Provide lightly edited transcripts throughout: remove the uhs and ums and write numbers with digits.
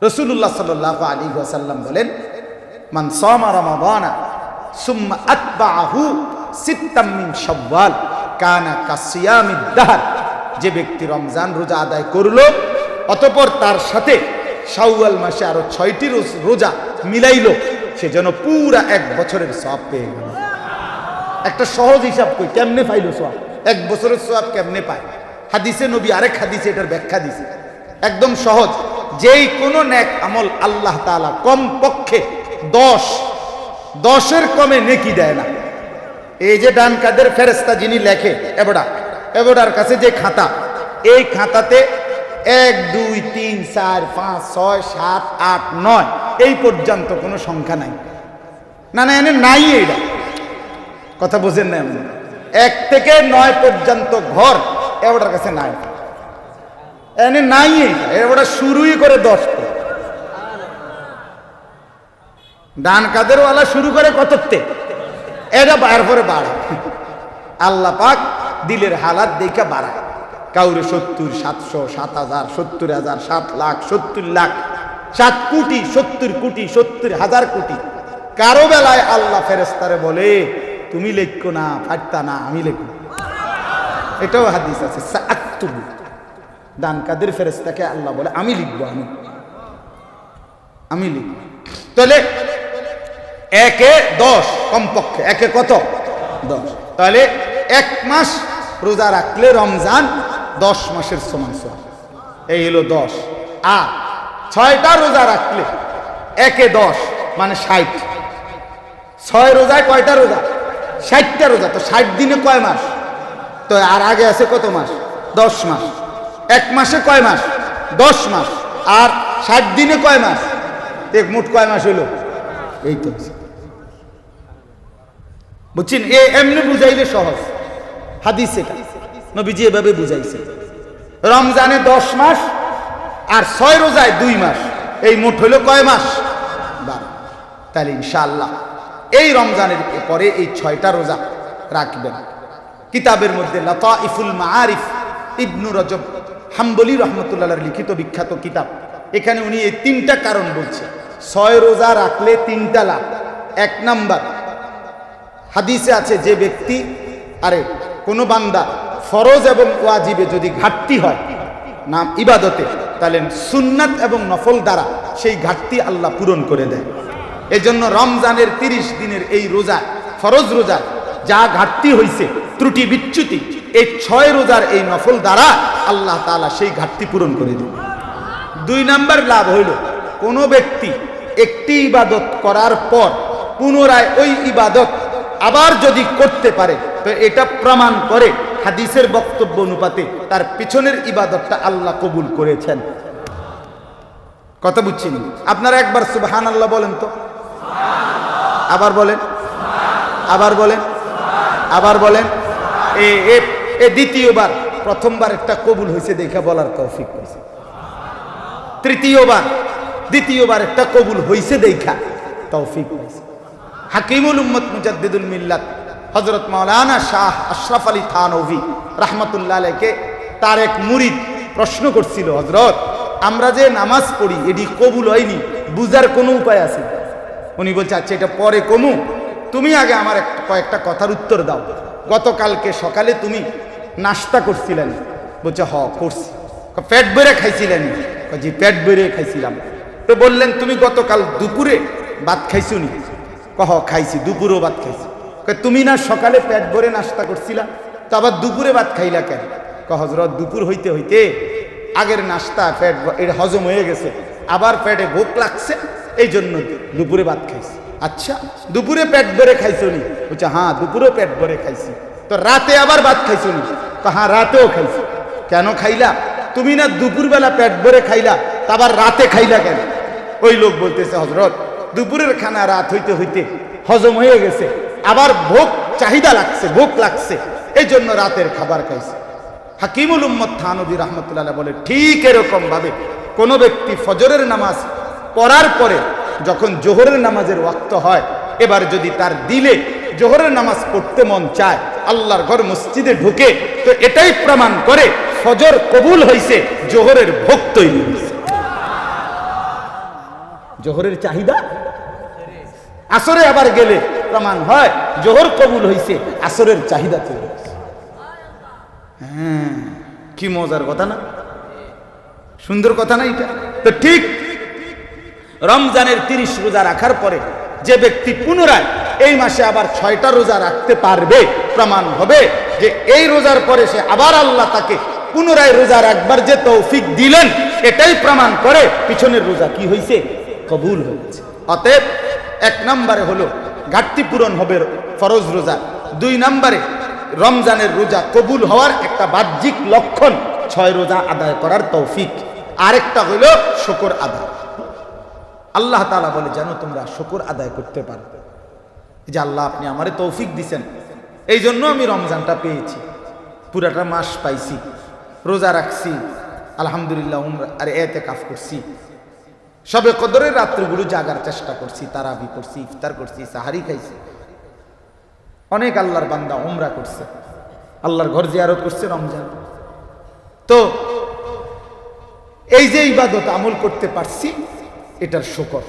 রাসূলুল্লাহ সাল্লাল্লাহু আলাইহি ওয়াসাল্লাম বলেন, মান সামা রমাদানা সুম্মা আতবাহু সিত্তাম মিন শাওয়াল কানা কাসিয়ামিদ দাহর। যে ব্যক্তি রমজান রোজা আদায় করলো অতঃপর তার সাথে শাওয়াল মাসে আরো 6টি রোজা মিলাইলো, সে যেন পুরা 1 বছরের সওয়াব পেয়ে গেল। একটা সহজ হিসাব কই, কেমনে পাইলো সওয়াব? 1 বছরের সওয়াব কেমনে পায়? হাদিসে নবী আরেক হাদিসে এটার ব্যাখ্যা দিছে, একদম সহজ। যেই কোনো নেক আমল আল্লাহ তাআলা কম পক্ষে 10-এর কমে নেকি দেয় না। এই যে ডান কাদের ফেরেশতা যিনি লেখে এবড়ার কাছে যে খাতা, এই খাতাতে 1 2 3 4 5 6 7 8 9 এই পর্যন্ত কোনো সংখ্যা নাই। না এনে নাই, এইটা কথা বোঝেন না? 1 থেকে 9 পর্যন্ত ঘর এবড়ার কাছে নাই, এনে নাই। এইটা শুরুই করে 10 তে। ডান কাদের ওয়ালা শুরু করে কততে, এটা এরপরে বাড়ে। আল্লাহ পাক দিলের হালাত দেখে বাড়ায়। কাউরে 70, 700, 7,000, 70,000, 7 লাখ, 70 লাখ, 7 কোটি, 70 কোটি, 70,000 কোটি। কারো বেলায় আল্লাহ ফেরেশতারে বলে, তুমি লেখো না, ফাটতা না, আমি লেখো। এটাও হাদিস আছে। সাআক্তুবু, ডান কাদের ফেরেশতাকে আল্লাহ বলে, আমি লিখবো, আমি লিখবো। তাহলে 1-এ 10 কমপক্ষে, 1-এ কত? 10। তাহলে 1 মাস রোজা রাখলে রমজান 10 মাসের সমান সওয়াব। এই হলো 10। আর 6টা রোজা রাখলে 1-এ 10 মানে 60। 6 রোজায় কয়টা রোজা? 60টা রোজা। তো 60 দিনে কয় মাস? তো আর আগে আছে কত মাস? 10 মাস। 1 মাসে কয় মাস? 10 মাস। আর 60 দিনে কয় মাস? মোট কয় মাস হলো? এই তো বুঝছেন? এমনি বুঝাইলে সহজ। হাদিস এটা নবীজি এভাবে বুঝাইছে। রমজানে 10 মাস আর 6 রোজায় 2 মাস, এই মোট হলো কয় মাস? 12। তাহলে ইনশাআল্লাহ এই রমজানের পরে এই 6টা রোজা রাখবেন। কিতাবের মধ্যে লাতাইফুল মাআরিফ ইবনু রজব হাম্বলি রাহমাতুল্লাহ লিখিত বিখ্যাত কিতাব, এখানে উনি এই 3টা কারণ বলছে 6 রোজা রাখলে 3টা লাভ। 1 নাম্বার, হাদিসে আছে যে ব্যক্তি কোনো বান্দা ফরজ এবং ওয়াজিবে যদি ঘাটতি হয় নাম ইবাদতে, তাহলে সুন্নাত এবং নফল দ্বারা সেই ঘাটতি আল্লাহ পূরণ করে দেয়। এজন্য রমজানের 30 দিনের এই রোজা, ফরজ রোজা যা ঘাটতি হয়েছে, ত্রুটি বিচ্যুতি, এই 6 রোজার এই নফল দ্বারা আল্লাহ তাআলা সেই ঘাটতি পূরণ করে দেবে। 2 নাম্বার লাভ হইল, কোনো ব্যক্তি একটি ইবাদত করার পর পুনরায় ওই ইবাদত আবার যদি করতে পারে, তো এটা প্রমাণ করে হাদিসের বক্তব্য অনুপাতে তার পিছনের ইবাদতটা আল্লাহ কবুল করেছেন। কথা বুঝছেন? আপনারা একবার সুবহানাল্লাহ বলেন তো, আবার বলেন, আবার বলেন, আবার বলেন। এ দ্বিতীয়বার, প্রথমবার একটা কবুল হয়েছে দেখে বলার তৌফিক হয়েছে। দ্বিতীয়বার একটা কবুল হয়েছে দেখা তৌফিক হয়েছে। হাকিমুল উম্মত মুজাদ্দিদুল মিল্লাত হযরত মাওলানা শাহ আশরাফ আলী থানভী রাহমাতুল্লাহ আলাইহিকে তার এক মুরিদ প্রশ্ন করছিল, হযরত আমরা যে নামাজ পড়ি এটি কবুল হয়নি, বুঝার কোনো উপায় আছে? উনি বলছে, আচ্ছা এটা পরে কমু, তুমি আগে আমার কয়েকটা কথার উত্তর দাও। গতকালকে সকালে তুমি নাস্তা করছিলেন? বলছে হ করছি। পেট ভরে খাইছিলেন? জি পেট ভরে খাইছিলাম। তো বললেন তুমি গতকাল দুপুরে ভাত খাইছো নি? কহ খাইছি, দুপুরেও ভাত খাইছি। তুমি না সকালে পেট ভরে নাস্তা করছিলা, তো আবার দুপুরে ভাত খাইলা কেন? হযরত দুপুর হইতে হইতে আগের নাস্তা পেট এটা হজম হয়ে গেছে, আবার পেটে ভোক লাগছে, এই জন্য দুপুরে ভাত খাইছি। আচ্ছা দুপুরে পেট ভরে খাইছো নি? বলছে হ্যাঁ দুপুরেও পেট ভরে খাইছি। তো রাতে আবার ভাত খাইছো নি? হ্যাঁ রাতেও খাইছি। কেন খাইলা? তুমি না দুপুরবেলা পেট ভরে খাইলা, তা আবার রাতে খাইলা কেন? ওই লোক বলতেছে, হযরত দুপুরের খানা রাত হইতে হইতে হজম হয়ে গেছে, আবার চাহিদা লাগছে, ভোক লাগছে, এই জন্য রাতের খাবার খাইছে। হাকিমুল উম্মত থানভী রাহমাতুল্লাহ বলে, ঠিক এরকম ভাবে কোন ব্যক্তি ফজরের নামাজ পড়ার পরে যখন জোহরের নামাজের ওয়াক্ত হয়, এবার যদি তার দিলে জোহরের নামাজ পড়তে মন চায়, আল্লাহর ঘর মসজিদে ঢুকে, তো এটাই প্রমাণ করে ফজর কবুল হয়েছে, জোহরের ভোগ তৈরি হয়েছে। জোহরের চাহিদা আসরে আবার গেলে প্রমাণ হয় জোহর কবুল হইছে, আসরের চাহিদা তৈরি হয়েছে। হ্যাঁ, কি মজার কথা না, সুন্দর কথা না এটা? তো ঠিক রমজানের 30 রোজা রাখার পরে যে ব্যক্তি পুনরায় এই মাসে আবার 6টা রোজা রাখতে পারবে, প্রমাণ হবে যে এই রোজার পরে সে আবার আল্লাহ তাকে পুনরায় রোজা রাখবার যে তৌফিক দিলেন, এটাই প্রমাণ করে পিছনের রোজা কি হয়েছে, কবুল হয়েছে। অতএব 1 নম্বরে হলো ঘাটতি পূরণ হবে ফরজ রোজা, 2 নম্বরে রমজানের রোজা কবুল হওয়ার একটা বাহ্যিক লক্ষণ 6 রোজা আদায় করার তৌফিক, আরেকটা হলো শুকর আদায়। আল্লাহ তাআলা বলে যেন তোমরা শুকর আদায় করতে পারো, যে আল্লাহ আপনি আমারে তৌফিক দিছেন, এই জন্য আমি রমজানটা পেয়েছি, পুরাটা মাস পাইছি, রোজা রাখছি, আলহামদুলিল্লাহ, উমরা আর ইতিকাফ করছি, সবে কদরের রাত্রিগুলো জাগার চেষ্টা করছি, তারাবি করছি, ইফতার করছি, সাহারি খাইছি। অনেক আল্লাহর বান্দা উমরা করছে, আল্লাহর ঘর জিয়ারত করছে রমজান। তো এই যে ইবাদত আমল করতে পারছি, এটার শুকর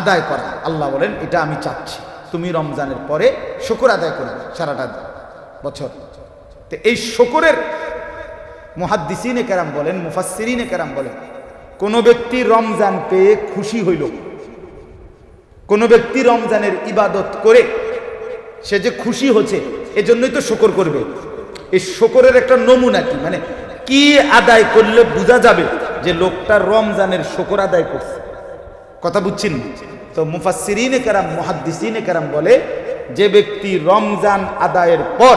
আদায় করা, আল্লাহ বলেন এটা আমি চাচ্ছি তুমি রমজানের পরে শুকর আদায় করবে সারাটা বছর। তো এই শুকরের মুহাদ্দিসিনে কেরাম বলেন, মুফাসসিরিনে কেরাম বলেন, কোন ব্যক্তি রমজান পেয়ে খুশি হইল, কোন ব্যক্তি রমজানের ইবাদত করে সে যে খুশি হচ্ছে, এজন্যই তো শুকর করবে। এই শুকরের একটা নমুনা কি, মানে কি আদায় করলে বোঝা যাবে যে লোকটা রমজানের শুকর আদায় করছে, কথা বুঝছেন? তো মুফাসসিরিনে কেরাম, মুহাদ্দিসিনে কেরাম বলে, যে ব্যক্তি রমজান আদায়ের পর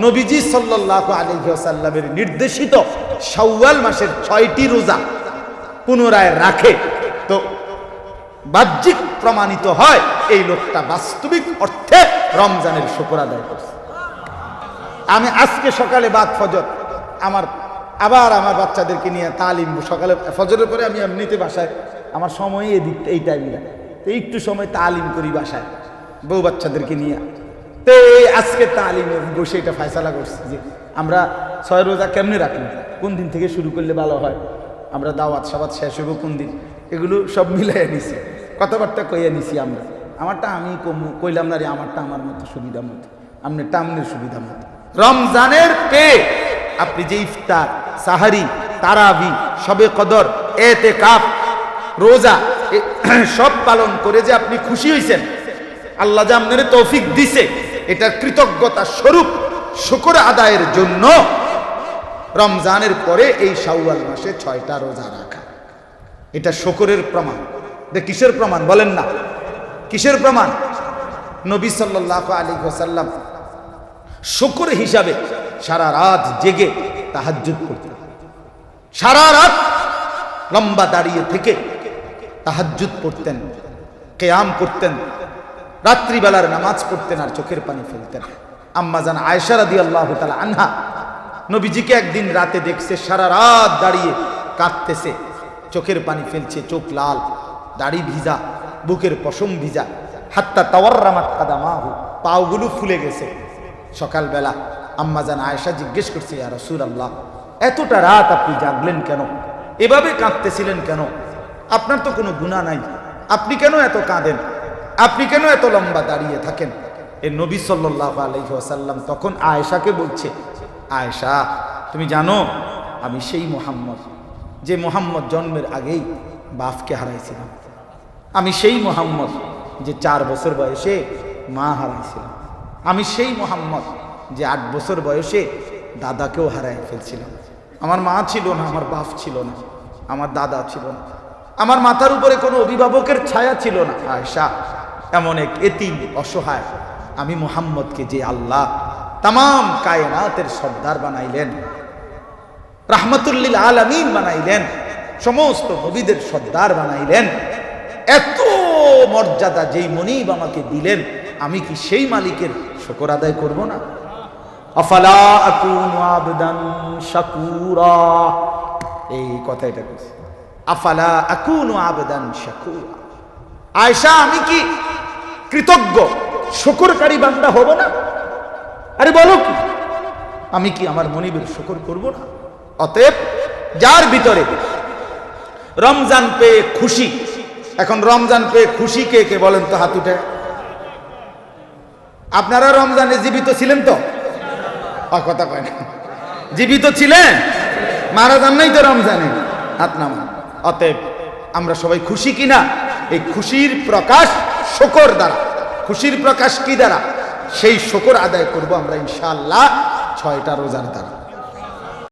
নবীজি সাল্লাল্লাহু আলাইহি ওয়াসাল্লামের নির্দেশিত শাওয়াল মাসের 6টি রোজা পুনরায় রাখে, তো বাহ্যিক প্রমাণিত হয় এই লোকটা বাস্তবিক অর্থে রমজানের শুকর আদায় করছে। আমি আজকে সকালে বাদ ফজর আবার আমার বাচ্চাদেরকে নিয়ে তালিম, সকালে ফজরের পরে আমি এমনিতে বাসায় আমার সময় এই টাইমটা, তো একটু সময় তালিম করি বাসায় বউ বাচ্চাদেরকে নিয়ে। তো এই আজকে তালিমে বসে এটা ফয়সালা করছি যে আমরা 6 রোজা কেমনে রাখলাম, কোন দিন থেকে শুরু করলে ভালো হয়, আমরা দাওয়াত সাবাত শেষ হবো কোন দিন, এগুলো সব মিলাইয়া নিছি, কথাবার্তা কইয়া নিছি। আমরা আমারটা আমি কইলাম না রে, আমারটা আমার মতো সুবিধা মতো, আপনারটা আপনার সুবিধা মতো। রমজানের পেয়ে আপনি যে ইফতার, সাহারি, তারাবি, শবে কদর, ইতিকাফ, রোজা সব পালন করে যে আপনি খুশি হয়েছেন, আল্লাহ যে আপনার তৌফিক দিছে, এটার কৃতজ্ঞতা স্বরূপ শুকর আদায়ের জন্য রমজানের পরে এই শাওয়াল মাসে 6টা রোজা রাখা, এটা শুকরের প্রমাণ। কিসের প্রমাণ বলেন না, কিসের প্রমাণ? নবী সাল্লাল্লাহু আলাইহি ওয়াসাল্লাম শুকর হিসাবে সারা রাত জেগে তাহাজ্জুদ করতেন, সারা রাত লম্বা দাঁড়িয়ে থেকে তাহাজ্জুদ পড়তেন, কিয়াম করতেন, রাত্রিবেলার নামাজ পড়তেন আর চোখের পানি ফেলতেন। আম্মা জান আয়েশা রাদিয়াল্লাহু তাআলা আনহা নবীজিকে একদিন রাতে দেখছে সারা রাত দাঁড়িয়ে কাঁদতেছে, চোখের পানি ফেলছে, চোখ লাল, দাড়ি ভিজা, বুকের পশম ভিজা, হাত্তা তাওয়াররামাত কাদামাহু, পাওগুলো ফুলে গেছে। সকালবেলা আম্মা জান আয়েশা জিজ্ঞেস করছে, ইয়া রাসূলুল্লাহ, এতটা রাত আপনি জাগলেন কেন, এভাবে কাঁদতেছিলেন কেন? আপনার তো কোনো গুনাহ নাই, আপনি কেন এত কাঁদেন, আপনি কেন এত লম্বা দাঁড়িয়ে থাকেন? এ নবী সাল্লাল্লাহু আলাইহি ওয়াসাল্লাম তখন আয়েশাকে বলছে, আয়েশা তুমি জানো আমি সেই মুহাম্মদ, যে মুহাম্মদ জন্মের আগেই বাপকে হারাইছিলাম, আমি সেই মুহাম্মদ যে 4 বছর বয়সে মা হারাইছিলাম, আমি সেই মুহাম্মদ যে 8 বছর বয়সে দাদাকেও হারাই ফেলছিলাম। আমার মা ছিল না, আমার বাপ ছিল না, আমার দাদা ছিল না, আমার মাথার উপরে কোনো অভিভাবকের ছায়া ছিল না। আয়েশা, এমন এক এতিম অসহায় আমি মুহাম্মদকে যে আল্লাহ তামাম কায়নাতের সর্দার বানাইলেন, রাহমাতুল লিল আলামিন বানাইলেন, সমস্ত নবীদের সর্দার বানাইলেন, এত মর্যাদা যেই মনিব আমাকে দিলেন, আমি কি সেই মালিকের শুকর আদায় করব না? আফালা আকুনু আবদান শাকুরা, এই কথাটা কইছে, আফালা আকুনু আবদান শাকুরা। আয়েশা, আমি কি কৃতজ্ঞ শুকরকারী বান্দা হব না? আরে বলো কি, আমি কি আমার মনিবের শুকর করব না? অতএব যার ভিতরে রমজান পেয়ে খুশি, এখন রমজান পেয়ে খুশি কে কে বলেন তো হাত উঠে। আপনারা রমজানে জীবিত ছিলেন তো? কথা কয় না, জীবিত ছিলেন, মারা যান নাই তো রমজানে, হাত নামান। অতএব আমরা সবাই খুশি কিনা? এই খুশির প্রকাশ শুকর দ্বারা। খুশির প্রকাশ কি দ্বারা? সেই শুকর আদায় করব আমরা ইনশাআল্লাহ 6টা রোজার দ্বারা।